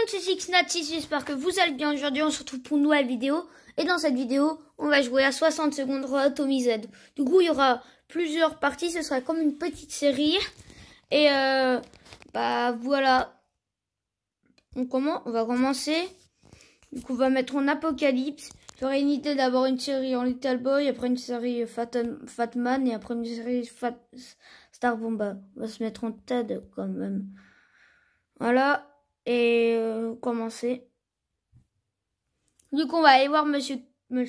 monde, c'est Sixnat6, j'espère que vous allez bien. Aujourd'hui, on se retrouve pour une nouvelle vidéo. Et dans cette vidéo, on va jouer à 60 secondes Atomised. Du coup, il y aura plusieurs parties, ce sera comme une petite série. Et voilà. On va commencer. Du coup, on va mettre en Apocalypse. J'aurais une idée d'avoir une série en Little Boy, après une série Fatman et après une série Star Bomba. On va se mettre en Ted quand même. Voilà. Et commencer. Du coup, on va aller voir monsieur, je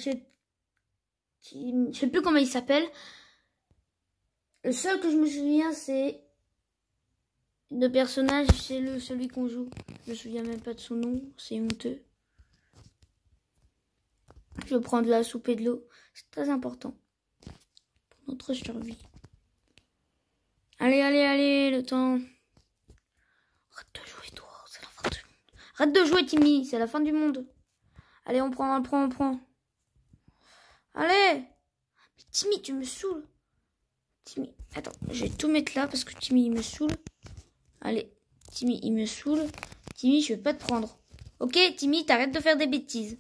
sais plus comment il s'appelle. Le seul que je me souviens, c'est de personnage, c'est celui qu'on joue. Je me souviens même pas de son nom, c'est honteux. Je prends de la soupe et de l'eau, c'est très important pour notre survie. Allez, le temps. Arrête de jouer, toi, c'est la fin du monde. Arrête de jouer, Timmy, c'est la fin du monde. Allez, on prend. Allez! Mais Timmy, tu me saoules. Timmy, attends, je vais tout mettre là parce que Timmy, il me saoule. Allez, Timmy, il me saoule. Timmy, je vais pas te prendre. Ok, Timmy, t'arrêtes de faire des bêtises.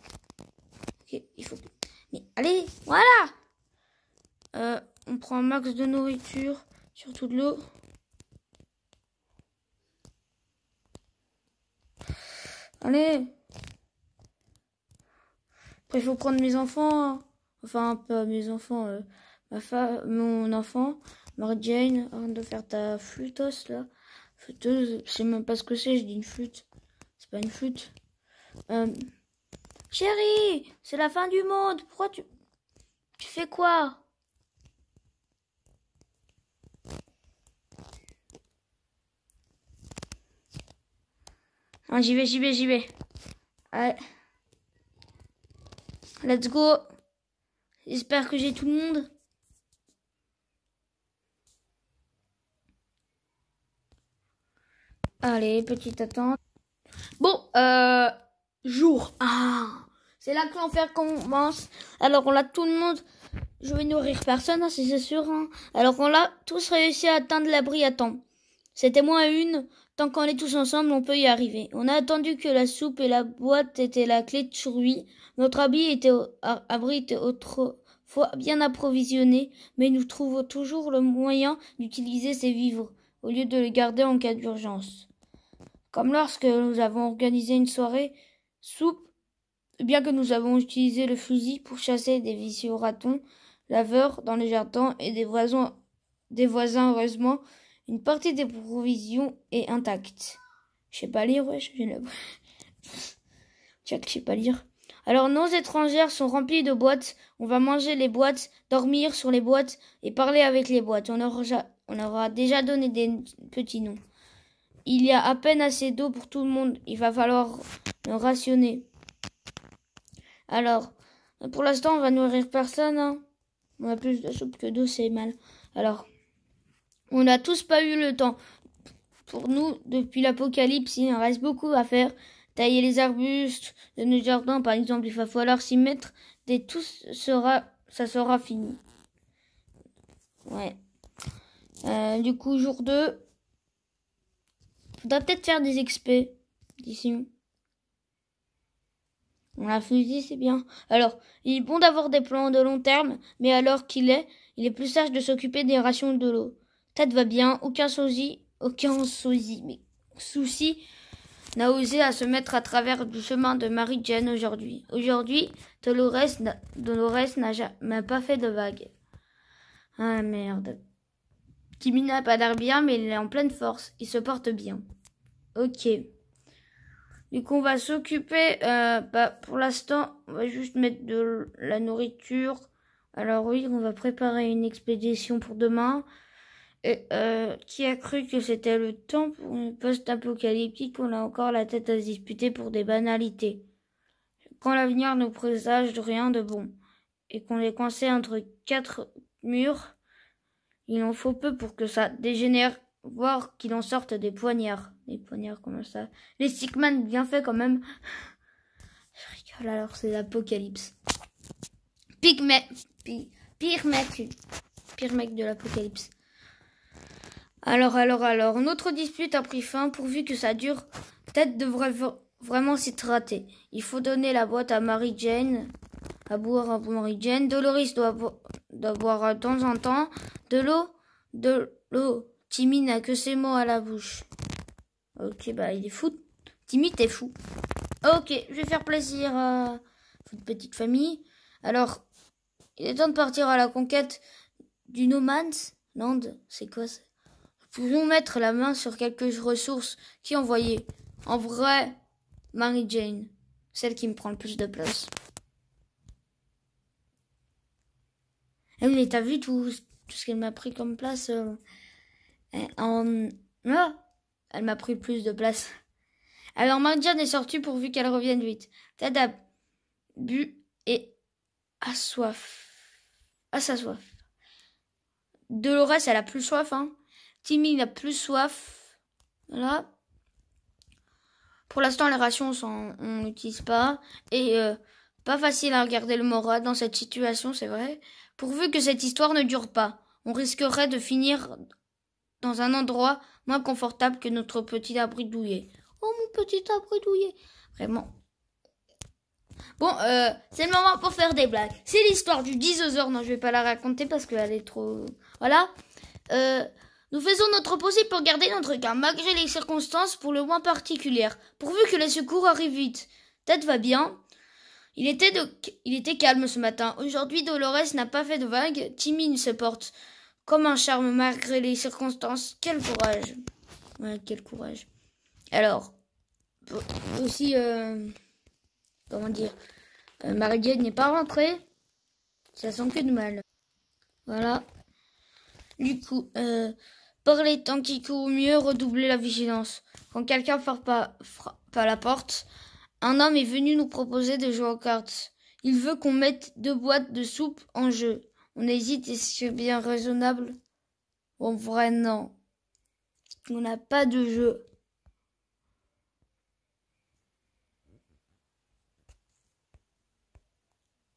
Ok, il faut... Mais allez, voilà! On prend un max de nourriture, surtout de l'eau. Allez! Après, il faut prendre mes enfants. Enfin, pas mes enfants, mon enfant, Mary Jane, avant de faire ta flûteuse là. Flûteuse, je sais même pas ce que c'est, je dis une flûte. C'est pas une flûte. Chérie, c'est la fin du monde. Pourquoi tu fais quoi? Ah, j'y vais. Allez. Let's go. J'espère que j'ai tout le monde. Allez, petite attente. Bon, jour 1. C'est là que l'enfer commence. Alors, on a tout le monde. Je vais nourrir personne, hein, c'est sûr. Hein. Alors, on a tous réussi à atteindre l'abri à temps. C'était moins une. Tant qu'on est tous ensemble, on peut y arriver. On a attendu que la soupe et la boîte étaient la clé de survie. Notre abri était autrefois bien approvisionné, mais nous trouvons toujours le moyen d'utiliser ces vivres, au lieu de les garder en cas d'urgence. Comme lorsque nous avons organisé une soirée soupe, bien que nous avons utilisé le fusil pour chasser des vicieux ratons laveurs dans les jardins et des voisins, heureusement, une partie des provisions est intacte. Je sais pas lire, wesh. Tiens, je sais pas lire. Alors, nos étrangères sont remplies de boîtes. On va manger les boîtes, dormir sur les boîtes et parler avec les boîtes. On aura déjà donné des petits noms. Il y a à peine assez d'eau pour tout le monde. Il va falloir le rationner. Alors, pour l'instant, on va nourrir personne. Hein. On a plus de soupe que d'eau, c'est mal. Alors, on n'a tous pas eu le temps. Pour nous, depuis l'apocalypse, il en reste beaucoup à faire. Tailler les arbustes de nos jardins, par exemple, il va falloir s'y mettre. Dès tout ça sera fini. Ouais. Du coup, jour 2. Faudra peut-être faire des expés d'ici. On la fusil, c'est bien. Alors, il est bon d'avoir des plans de long terme, mais alors il est plus sage de s'occuper des rations de l'eau. Ted va bien, aucun souci n'a osé à se mettre à travers du chemin de Mary Jane aujourd'hui. Aujourd'hui, Dolores n'a pas fait de vague. Ah merde. Timmy n'a pas l'air bien, mais il est en pleine force. Il se porte bien. Ok. Du coup, on va s'occuper, pour l'instant, on va juste mettre de la nourriture. Alors oui, on va préparer une expédition pour demain. Et, qui a cru que c'était le temps pour une post-apocalyptique? On a encore la tête à se disputer pour des banalités. Quand l'avenir nous présage de rien de bon, et qu'on est coincé entre 4 murs, il en faut peu pour que ça dégénère, voire qu'il en sorte des poignards. Des poignards comme ça. Les Stickman bien fait quand même. Je rigole, alors c'est l'apocalypse. Pire mec de l'apocalypse. Alors, notre dispute a pris fin, pourvu que ça dure. Ted devrait vraiment s'hydrater. Il faut donner la boîte à Mary-Jane, à boire à Mary-Jane. Dolores doit boire de temps en temps. De l'eau. Timmy n'a que ses mots à la bouche. Ok, bah il est fou. Timmy, t'es fou. Ok, je vais faire plaisir à votre petite famille. Alors, il est temps de partir à la conquête du No Man's Land. C'est quoi ça? Nous pourrions mettre la main sur quelques ressources qui envoyaient. En vrai, Mary-Jane, celle qui me prend le plus de place. Eh oui, mais t'as vu tout ce qu'elle m'a pris comme place Ah, elle m'a pris plus de place. Alors Mary-Jane est sortie pourvu qu'elle revienne vite. Ted a bu et a soif. A sa soif. Dolores, elle a plus soif, hein. Timmy n'a plus soif. Voilà. Pour l'instant, les rations, on n'utilise pas. Et pas facile à regarder le moral dans cette situation, c'est vrai. Pourvu que cette histoire ne dure pas. On risquerait de finir dans un endroit moins confortable que notre petit abri douillet. Oh, mon petit abri douillet. Vraiment. Bon, c'est le moment pour faire des blagues. C'est l'histoire du dinosaure. Non, je vais pas la raconter parce qu'elle est trop... Voilà. Nous faisons notre possible pour garder notre calme, malgré les circonstances pour le moins particulières, pourvu que les secours arrivent vite. Ted va bien. Il était calme ce matin. Aujourd'hui, Dolores n'a pas fait de vagues. Timmy se porte comme un charme malgré les circonstances. Quel courage. Ouais, quel courage. Alors, aussi, comment dire, Mary-Jane n'est pas rentrée. Ça sent que de mal. Voilà. Du coup, par les temps qui courent, mieux redoubler la vigilance. Quand quelqu'un frappe à la porte, un homme est venu nous proposer de jouer aux cartes. Il veut qu'on mette 2 boîtes de soupe en jeu. On hésite et c'est bien raisonnable. En vrai, non. On n'a pas de jeu.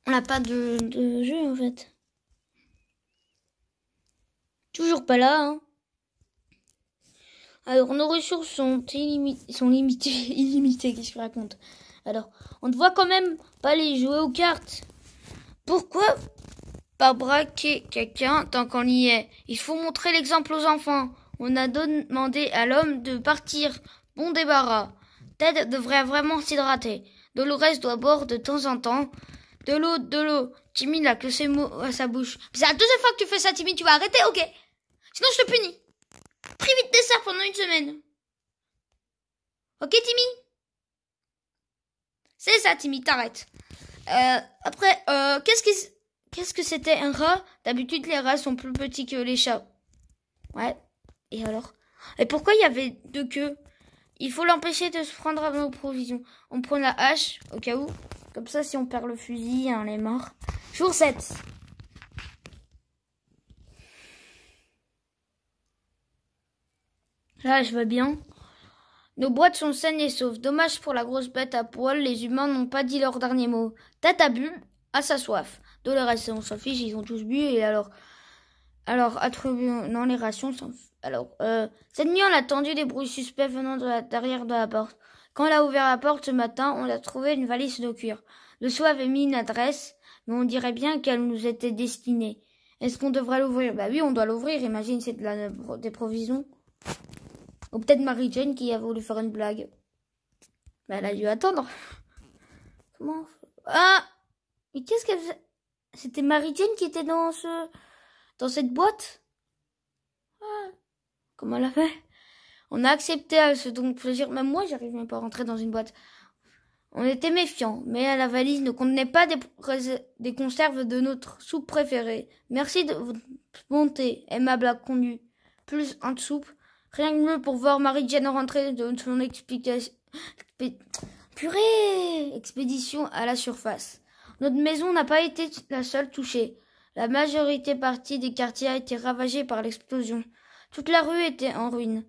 On n'a pas de jeu, en fait. Toujours pas là, hein. Alors, nos ressources sont limitées. Illimitées, qu'est-ce que je raconte? Alors, on ne voit quand même pas les jouer aux cartes. Pourquoi pas braquer quelqu'un tant qu'on y est? Il faut montrer l'exemple aux enfants. On a demandé à l'homme de partir. Bon débarras. Ted devrait vraiment s'hydrater. Dolores doit boire de temps en temps. De l'eau. Timmy n'a que ses mots à sa bouche. C'est la deuxième fois que tu fais ça, Timmy. Tu vas arrêter, ok? Sinon, je te punis. Privé de dessert pendant 1 semaine. Ok, Timmy? C'est ça, Timmy, t'arrêtes. Après, qu'est-ce que c'était un rat? D'habitude, les rats sont plus petits que les chats. Ouais. Et alors? Et pourquoi il y avait 2 queues? Il faut l'empêcher de se prendre à nos provisions. On prend la hache, au cas où. Comme ça, si on perd le fusil, on est mort. Jour 7. Là, je vais bien. Nos boîtes sont saines et sauves. Dommage pour la grosse bête à poil, les humains n'ont pas dit leur dernier mot. Ted a bu à sa soif. Dolores, on s'en fiche, ils ont tous bu et alors attribuant les rations. Alors, cette nuit, on a entendu des bruits suspects venant de derrière de la porte. Quand elle a ouvert la porte ce matin, on a trouvé une valise de cuir. Dessous avait mis une adresse, mais on dirait bien qu'elle nous était destinée. Est-ce qu'on devrait l'ouvrir? Bah oui, on doit l'ouvrir. Imagine, c'est des provisions. Ou peut-être Mary-Jane qui a voulu faire une blague. Mais elle a dû attendre. Comment? Ah! Mais qu'est-ce qu'elle faisait? C'était Mary-Jane qui était dans cette boîte? Ah. Comment elle a fait? On a accepté à ce don de plaisir. Même moi, j'arrive même pas à rentrer dans une boîte. On était méfiants, mais la valise ne contenait pas des conserves de notre soupe préférée. Merci de votre bonté, aimable a conduit. Plus un de soupe. Rien de mieux pour voir Mary-Jane rentrer de son expédition à la surface. Notre maison n'a pas été la seule touchée. La majorité partie des quartiers a été ravagée par l'explosion. Toute la rue était en ruine.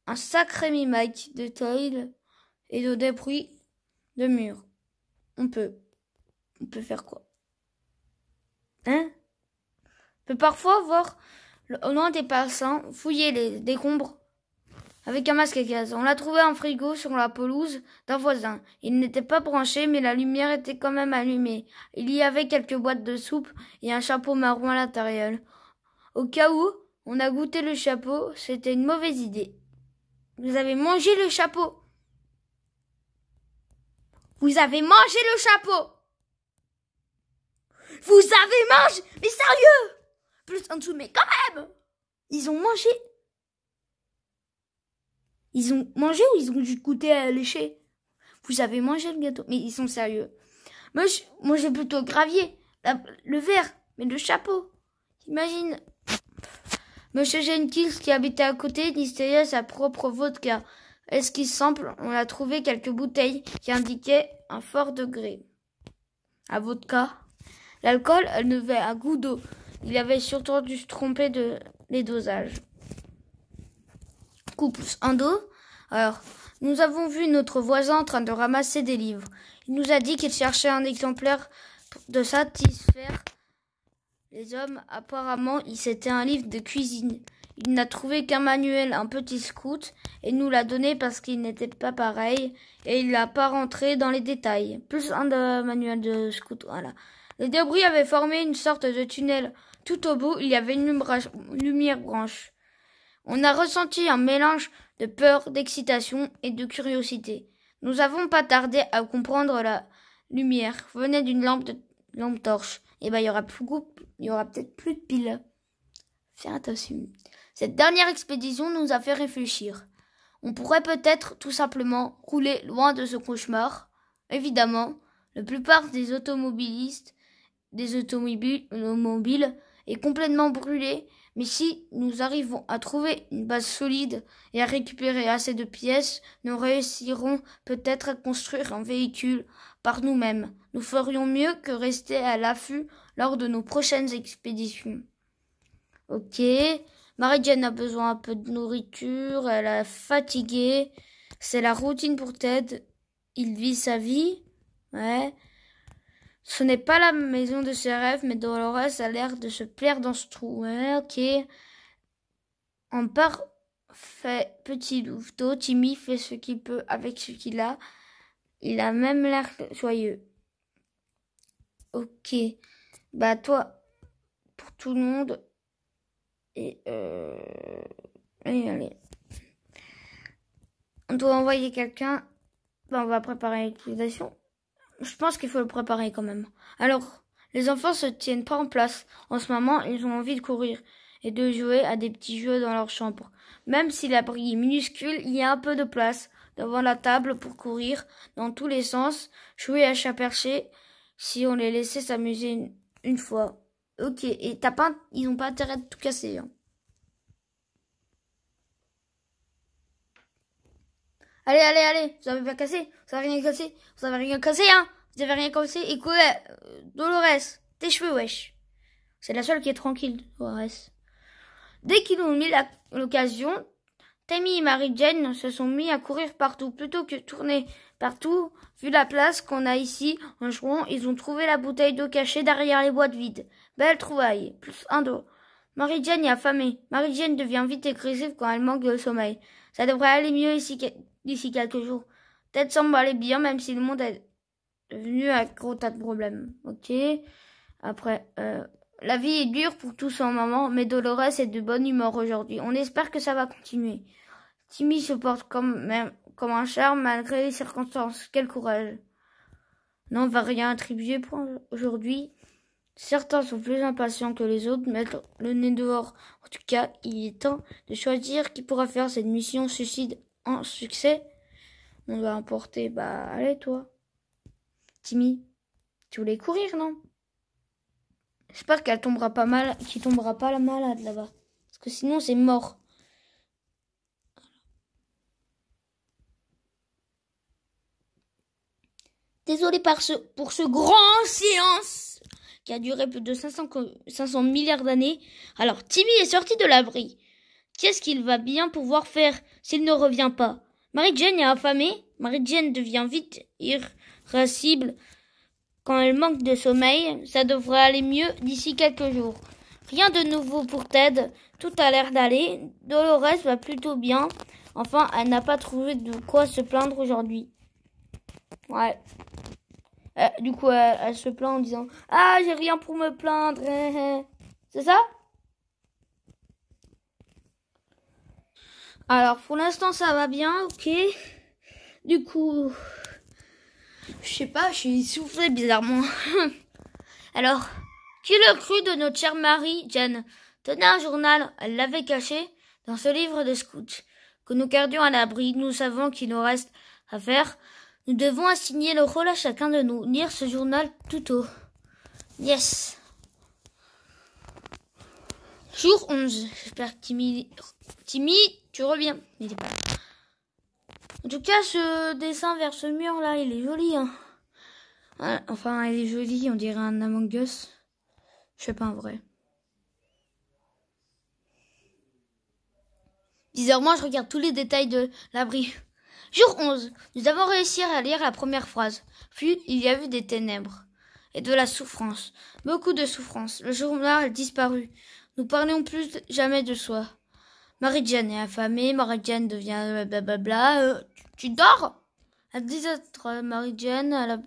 Un sacré mimike de toiles et de débris de murs. On peut faire quoi? Hein? On peut parfois voir au loin des passants fouiller les décombres avec un masque à gaz. On l'a trouvé en frigo sur la pelouse d'un voisin. Il n'était pas branché, mais la lumière était quand même allumée. Il y avait quelques boîtes de soupe et un chapeau marron à l'intérieur. Au cas où, on a goûté le chapeau, c'était une mauvaise idée. Vous avez mangé le chapeau. Vous avez mangé le chapeau. Vous avez mangé. Mais sérieux. Plus en dessous, mais quand même. Ils ont mangé. Ils ont mangé ou ils ont dû goûter à lécher? Vous avez mangé le gâteau. Mais ils sont sérieux. Moi j'ai plutôt gravier. Le verre. Mais le chapeau. Imagine. Monsieur Jenkins, qui habitait à côté, distillait sa propre vodka. Esquisse simple, on a trouvé quelques bouteilles qui indiquaient un fort degré. À vodka. L'alcool, elle ne avait un goût d'eau. Il avait surtout dû se tromper de les dosages. Coup pouce un dos. Alors, nous avons vu notre voisin en train de ramasser des livres. Il nous a dit qu'il cherchait un exemplaire de satisfaire les hommes. Apparemment, c'était un livre de cuisine. Il n'a trouvé qu'un manuel, un petit scout, et nous l'a donné parce qu'il n'était pas pareil, et il n'a pas rentré dans les détails. Plus un manuel de scout, voilà. Les débris avaient formé une sorte de tunnel. Tout au bout, il y avait une lumière blanche. On a ressenti un mélange de peur, d'excitation et de curiosité. Nous n'avons pas tardé à comprendre la lumière venait d'une lampe torche. Et il y aura peut-être plus de piles. Faire attention. Cette dernière expédition nous a fait réfléchir. On pourrait peut-être tout simplement rouler loin de ce cauchemar. Évidemment, la plupart des automobiles est complètement brûlée, mais si nous arrivons à trouver une base solide et à récupérer assez de pièces, nous réussirons peut-être à construire un véhicule par nous-mêmes. Nous ferions mieux que rester à l'affût lors de nos prochaines expéditions. Ok. Mary-Jane a besoin un peu de nourriture, elle est fatiguée. C'est la routine pour Ted. Il vit sa vie. Ouais. Ce n'est pas la maison de ses rêves, mais Dolores a l'air de se plaire dans ce trou. Ouais, ok. En parfait petit louveteau, Timmy fait ce qu'il peut avec ce qu'il a. Il a même l'air joyeux. Ok. Bah toi, pour tout le monde. Et allez. On doit envoyer quelqu'un. Bah, on va préparer l'expédition. Je pense qu'il faut le préparer quand même. Alors, les enfants se tiennent pas en place. En ce moment, ils ont envie de courir et de jouer à des petits jeux dans leur chambre. Même si l'abri est minuscule, il y a un peu de place devant la table pour courir dans tous les sens, jouer à chat perché si on les laissait s'amuser une fois. Ok, et ils n'ont pas intérêt de tout casser. Hein. Allez, vous avez pas cassé, vous avez rien cassé, vous avez rien cassé, hein, vous avez rien cassé, et quoi, Dolores, tes cheveux, wesh. C'est la seule qui est tranquille, Dolores. Dès qu'ils ont mis l'occasion, Tammy et Mary-Jane se sont mis à courir partout, plutôt que tourner partout, vu la place qu'on a ici, en jouant, ils ont trouvé la bouteille d'eau cachée derrière les boîtes vides. Belle trouvaille, plus un dos. Mary-Jane est affamée. Mary-Jane devient vite agressive quand elle manque de sommeil. Ça devrait aller mieux d'ici quelques jours. Ted semble aller bien, même si le monde est devenu un gros tas de problèmes. Ok. Après, la vie est dure pour tous en moment, mais Dolores est de bonne humeur aujourd'hui. On espère que ça va continuer. Timmy se porte comme un charme malgré les circonstances. Quel courage. Non, on va rien attribuer pour aujourd'hui. Certains sont plus impatients que les autres, mettent le nez dehors. En tout cas, il est temps de choisir qui pourra faire cette mission suicide en succès. On va emporter, allez toi. Timmy, tu voulais courir, non? J'espère qu'il tombera pas la malade là-bas. Parce que sinon, c'est mort. Désolé pour ce grand silence qui a duré plus de 500 milliards d'années. Alors, Timmy est sorti de l'abri. Qu'est-ce qu'il va bien pouvoir faire s'il ne revient pas? Mary-Jane est affamée. Mary-Jane devient vite irascible quand elle manque de sommeil. Ça devrait aller mieux d'ici quelques jours. Rien de nouveau pour Ted. Tout a l'air d'aller. Dolores va plutôt bien. Enfin, elle n'a pas trouvé de quoi se plaindre aujourd'hui. Ouais. Du coup, elle se plaint en disant « Ah, j'ai rien pour me plaindre. » C'est ça? Alors, pour l'instant, ça va bien, ok. Du coup, je sais pas, je suis essoufflée bizarrement. Alors, qui le crut de notre chère Marie, Jane, tenait un journal, elle l'avait caché dans ce livre de scout. Que nous gardions à l'abri, nous savons qu'il nous reste à faire. Nous devons assigner le rôle à chacun de nous, lire ce journal tout haut. Yes. Jour 11. J'espère que Timmy, tu reviens. Il est pas là. En tout cas, ce dessin vers ce mur là, il est joli. Hein. Enfin, il est joli, on dirait un Among Us. Je sais pas en vrai. Bizarrement, je regarde tous les détails de l'abri. Jour 11. Nous avons réussi à lire la première phrase. Puis, il y a eu des ténèbres. Et de la souffrance. Beaucoup de souffrance. Le journal a disparu. Nous parlions plus jamais de soi. Marie-Jeanne est affamée. Marie-Jeanne devient blablabla. Tu dors? À 10h, Marie-Jeanne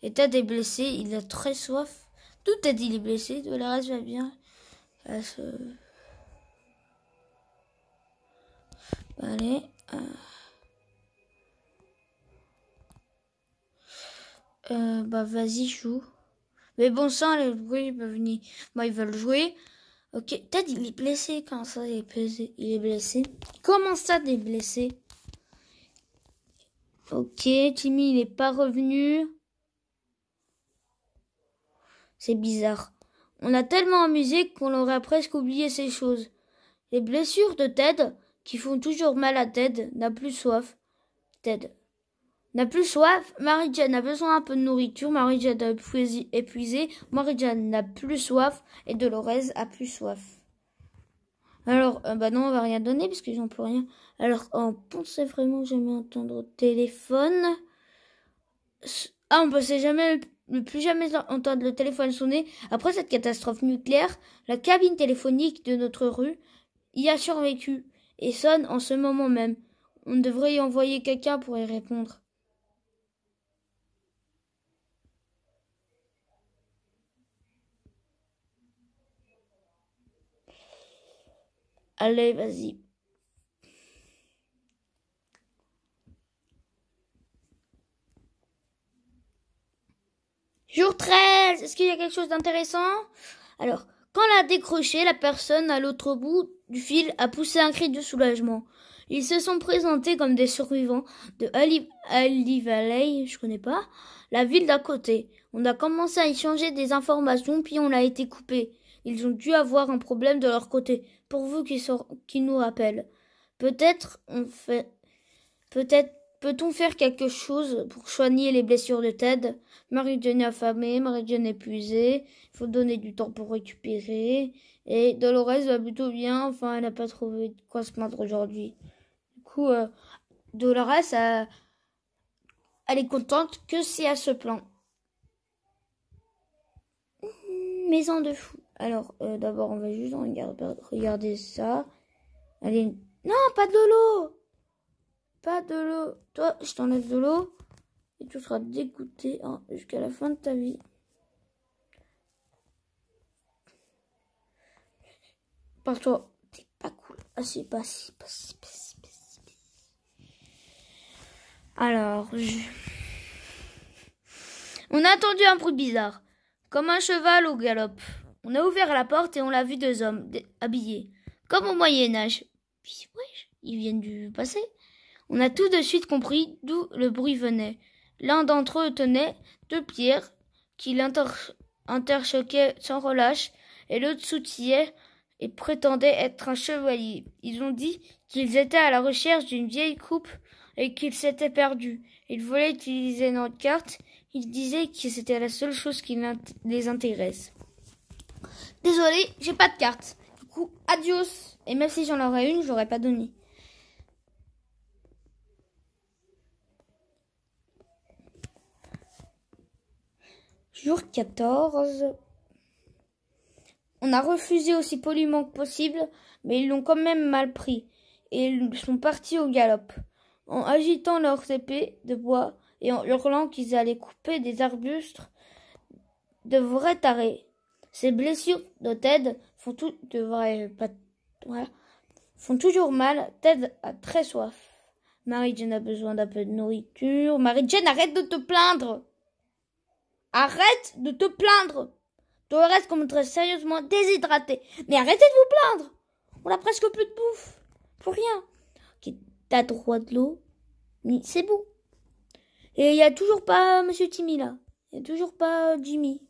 et Ted est blessé. Il a très soif. Tout Ted, il est blessé. De la reste va bien. Allez. Bah vas-y, joue. Mais bon sang, les bruits peuvent venir. Moi, ils veulent jouer. Ok, Ted, il est blessé. Comment ça, il est blessé? Comment ça, il est blessé? Ok, Timmy, il est pas revenu. C'est bizarre. On a tellement amusé qu'on aurait presque oublié ces choses. Les blessures de Ted, qui font toujours mal à Ted, n'a plus soif. Ted n'a plus soif. Marie-Jeanne a besoin un peu de nourriture. Marie-Jeanne est épuisée. Marie-Jeanne n'a plus soif. Et Dolores a plus soif. Alors, bah non, on va rien donner parce qu'ils n'ont plus rien. Alors, on pensait vraiment jamais entendre au téléphone. Ah, on pensait jamais, plus jamais entendre le téléphone sonner. Après cette catastrophe nucléaire, la cabine téléphonique de notre rue y a survécu et sonne en ce moment même. On devrait y envoyer quelqu'un pour y répondre. Allez, vas-y. Jour 13. Est-ce qu'il y a quelque chose d'intéressant? Alors, quand elle a décroché, la personne à l'autre bout du fil a poussé un cri de soulagement. Ils se sont présentés comme des survivants de Ali Valley, je connais pas, la ville d'à côté. On a commencé à échanger des informations, puis on a été coupé. Ils ont dû avoir un problème de leur côté, pourvu qu'ils nous rappellent. Peut-on faire quelque chose pour soigner les blessures de Ted? Marie-Jeanne est affamée, Marie-Jeanne est épuisée, il faut donner du temps pour récupérer. Et Dolores va plutôt bien, enfin elle n'a pas trouvé de quoi se plaindre aujourd'hui. Du coup, Dolores, elle est contente que si elle se plaint. Maison de fou. Alors, d'abord, on va juste regarder ça. Allez. Non, pas de l'eau. Pas de l'eau. Toi, je t'enlève de l'eau. Et tu seras dégoûté jusqu'à la fin de ta vie. Parce que t'es pas cool. Ah, c'est pas si. Alors, on a entendu un bruit bizarre. Comme un cheval au galop. On a ouvert la porte et on l'a vu deux hommes habillés. Comme au Moyen-Âge. Puis, wesh, ils viennent du passé. On a tout de suite compris d'où le bruit venait. L'un d'entre eux tenait deux pierres qu'il interchoquait sans relâche, et l'autre soutillait et prétendait être un chevalier. Ils ont dit qu'ils étaient à la recherche d'une vieille coupe et qu'ils s'étaient perdus. Ils voulaient utiliser notre carte. Ils disaient que c'était la seule chose qui les intéresse. Désolé, j'ai pas de carte. Du coup, adios. Et même si j'en aurais une, je l'aurais pas donnée. Jour 14. On a refusé aussi poliment que possible, mais ils l'ont quand même mal pris. et ils sont partis au galop, en agitant leurs épées de bois et en hurlant qu'ils allaient couper des arbustes de vrais tarés. Ces blessures de Ted font toujours mal. Ted a très soif. Mary-Jane a besoin d'un peu de nourriture. Mary-Jane, arrête de te plaindre. Arrête de te plaindre. Dolores commencerait sérieusement déshydraté. Mais arrêtez de vous plaindre. On a presque plus de bouffe. Pour rien. Ok, t'as droit de l'eau. Mais c'est bon. Et il n'y a toujours pas Monsieur Timmy là. Il n'y a toujours pas Jimmy.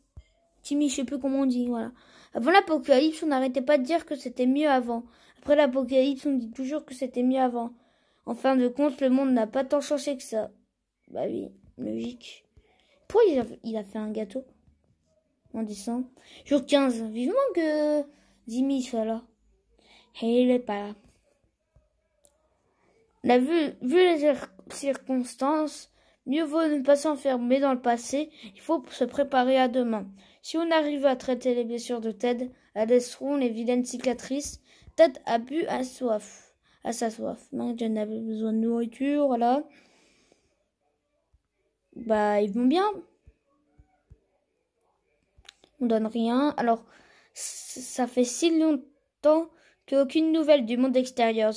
Timmy, je sais plus comment on dit, voilà. Avant l'apocalypse, on n'arrêtait pas de dire que c'était mieux avant. Après l'apocalypse, on dit toujours que c'était mieux avant. En fin de compte, le monde n'a pas tant changé que ça. Bah oui, logique. Pourquoi il a fait un gâteau en disant jour 15, vivement que Jimmy soit là. Et il est pas là. Vu les circonstances, mieux vaut ne pas s'enfermer dans le passé, il faut se préparer à demain. Si on arrive à traiter les blessures de Ted, elles laisseront les vilaines cicatrices. Ted a bu à sa soif. Mary-Jane avait besoin de nourriture, voilà. Bah, ils vont bien. On donne rien. Alors, ça fait si longtemps qu'aucune nouvelle du monde extérieur.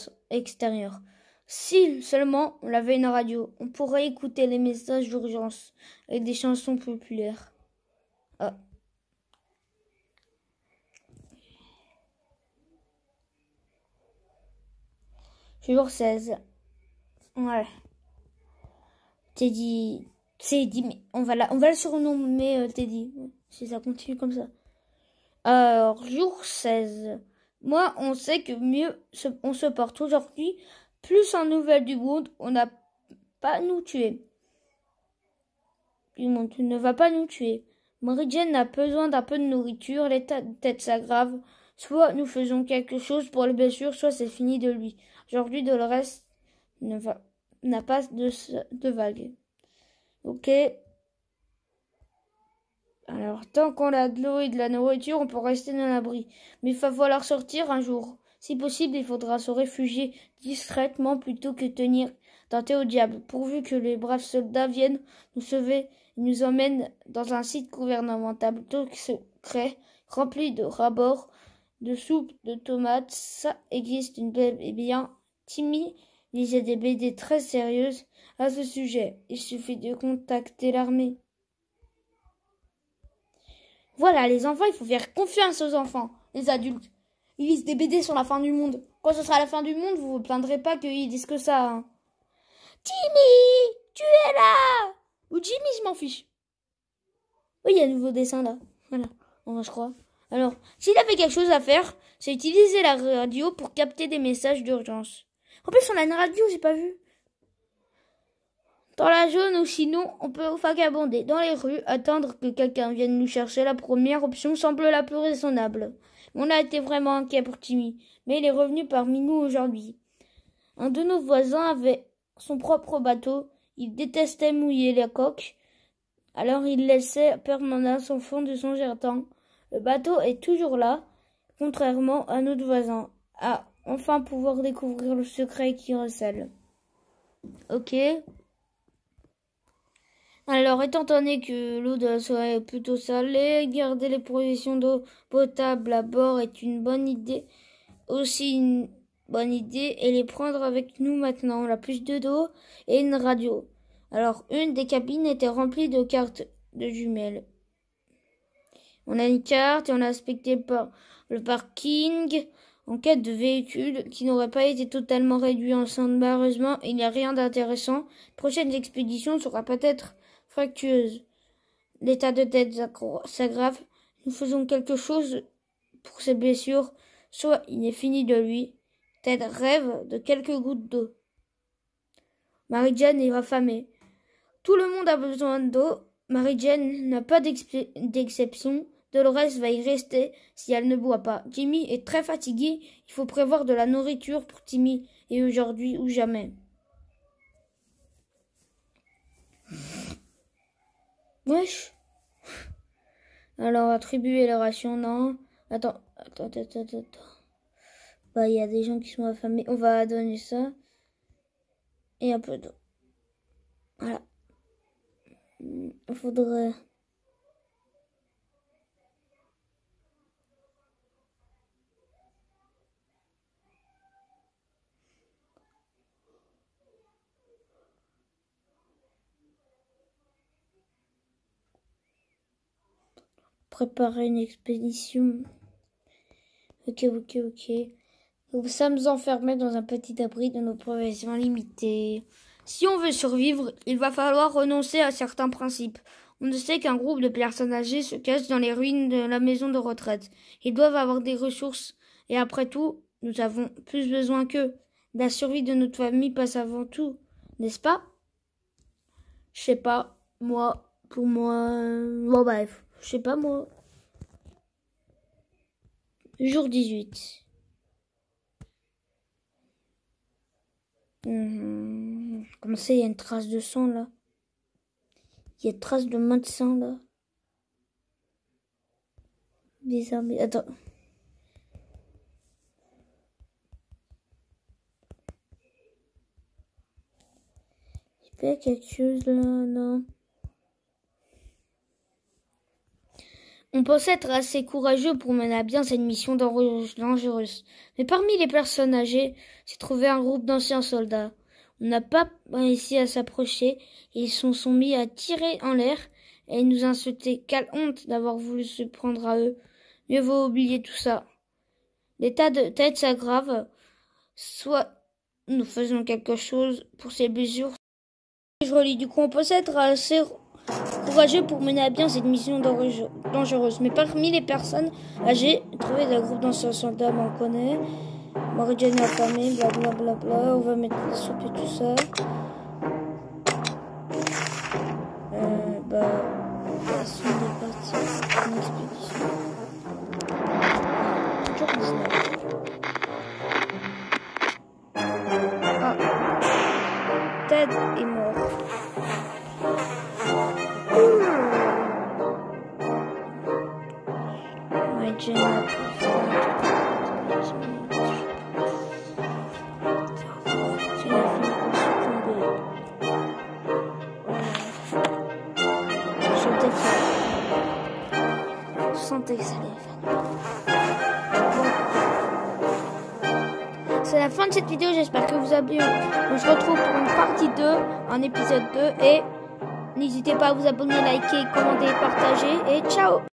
Si seulement on avait une radio, on pourrait écouter les messages d'urgence et des chansons populaires. Ah. Jour 16. Ouais. Teddy, mais on va le surnommer Teddy, si ça continue comme ça. Alors, jour 16. Moi, on sait que on se porte aujourd'hui. Plus en nouvelles du monde, on n'a pas nous tuer. Du monde, tu ne vas pas nous tuer. Mary-Jane a besoin d'un peu de nourriture, l'état de tête s'aggrave. Soit nous faisons quelque chose pour les blessures, soit c'est fini de lui. Aujourd'hui, Dolores n'a pas de vague. Ok. Alors, tant qu'on a de l'eau et de la nourriture, on peut rester dans l'abri. Mais il va falloir sortir un jour. Si possible, il faudra se réfugier discrètement plutôt que tenir tenter au diable. Pourvu que les braves soldats viennent nous sauver et nous emmènent dans un site gouvernemental plutôt secret, rempli de rabords, de soupe, de tomates. Ça existe une belle et bien. Timmy lisait des BD très sérieuses à ce sujet. Il suffit de contacter l'armée. Voilà, les enfants, il faut faire confiance aux enfants, les adultes. Ils lisent des BD sur la fin du monde. Quand ce sera la fin du monde, vous vous plaindrez pas qu'ils disent que ça. Hein. Timmy, tu es là. Ou Jimmy, je m'en fiche. Oui, il y a un nouveau dessin là. Voilà, je crois. Alors, s'il avait quelque chose à faire, c'est utiliser la radio pour capter des messages d'urgence. En plus, on a une radio, j'ai pas vu. Dans la zone ou sinon, on peut vagabonder dans les rues, attendre que quelqu'un vienne nous chercher. La première option semble la plus raisonnable. On a été vraiment inquiet pour Timmy, mais il est revenu parmi nous aujourd'hui. Un de nos voisins avait son propre bateau. Il détestait mouiller les coques, alors il laissait permanence au fond de son jardin. Le bateau est toujours là, contrairement à notre voisin, à enfin pouvoir découvrir le secret qui recèle. Ok. Alors, étant donné que l'eau de la soirée est plutôt salée, garder les provisions d'eau potable à bord est une bonne idée. Aussi une bonne idée et les prendre avec nous maintenant. On a plus d'eau et une radio. Alors, une des cabines était remplie de cartes de jumelles. On a une carte et on a inspecté le parking en quête de véhicules qui n'auraient pas été totalement réduits ensemble. Malheureusement, il n'y a rien d'intéressant. La prochaine expédition sera peut-être fructueuse. L'état de tête s'aggrave. Nous faisons quelque chose pour ses blessures. Soit il est fini de lui. Ted rêve de quelques gouttes d'eau. Mary-Jane est affamée. Tout le monde a besoin d'eau. Mary-Jane n'a pas d'exception. Dolores va y rester si elle ne boit pas. Timmy est très fatigué. Il faut prévoir de la nourriture pour Timmy. Et aujourd'hui ou jamais. Wesh. Alors, attribuer les rations, non. Attends. Bah, il y a des gens qui sont affamés. On va donner ça. Et un peu d'eau. Voilà. Il faudrait... préparer une expédition. Ok. Nous sommes enfermés dans un petit abri de nos provisions limitées. Si on veut survivre, il va falloir renoncer à certains principes. On ne sait qu'un groupe de personnes âgées se cache dans les ruines de la maison de retraite. Ils doivent avoir des ressources. Et après tout, nous avons plus besoin qu'eux. La survie de notre famille passe avant tout, n'est-ce pas? Je sais pas, moi, pour moi... Bon bref, je sais pas moi. Jour 18. Comment ça, il y a une trace de sang là? Il y a une trace de main de sang là. Bizarre, mais attends. Il y a quelque chose là, non? On pensait être assez courageux pour mener à bien cette mission dangereuse. Mais parmi les personnes âgées, s'est trouvé un groupe d'anciens soldats. On n'a pas réussi à s'approcher et ils se sont mis à tirer en l'air et nous insulter. Quelle honte d'avoir voulu se prendre à eux. Mieux vaut oublier tout ça. L'état de tête s'aggrave. Soit nous faisons quelque chose pour ces blessures. Je relis. Du coup, on peut être assez courageux pour mener à bien cette mission dangereuse. Mais parmi les personnes âgées, trouvé un groupe d'anciens soldats, on connaît. Marie-Jane affamée, blablabla. On va mettre la soupe et tout ça. On est parti en expédition. Jour 19. Ah. Ted est mort. Marie-Jane a c'est la fin de cette vidéo, j'espère que vous avez aimé. On se retrouve pour une partie 2, un épisode 2 et n'hésitez pas à vous abonner, liker, commenter, partager et ciao.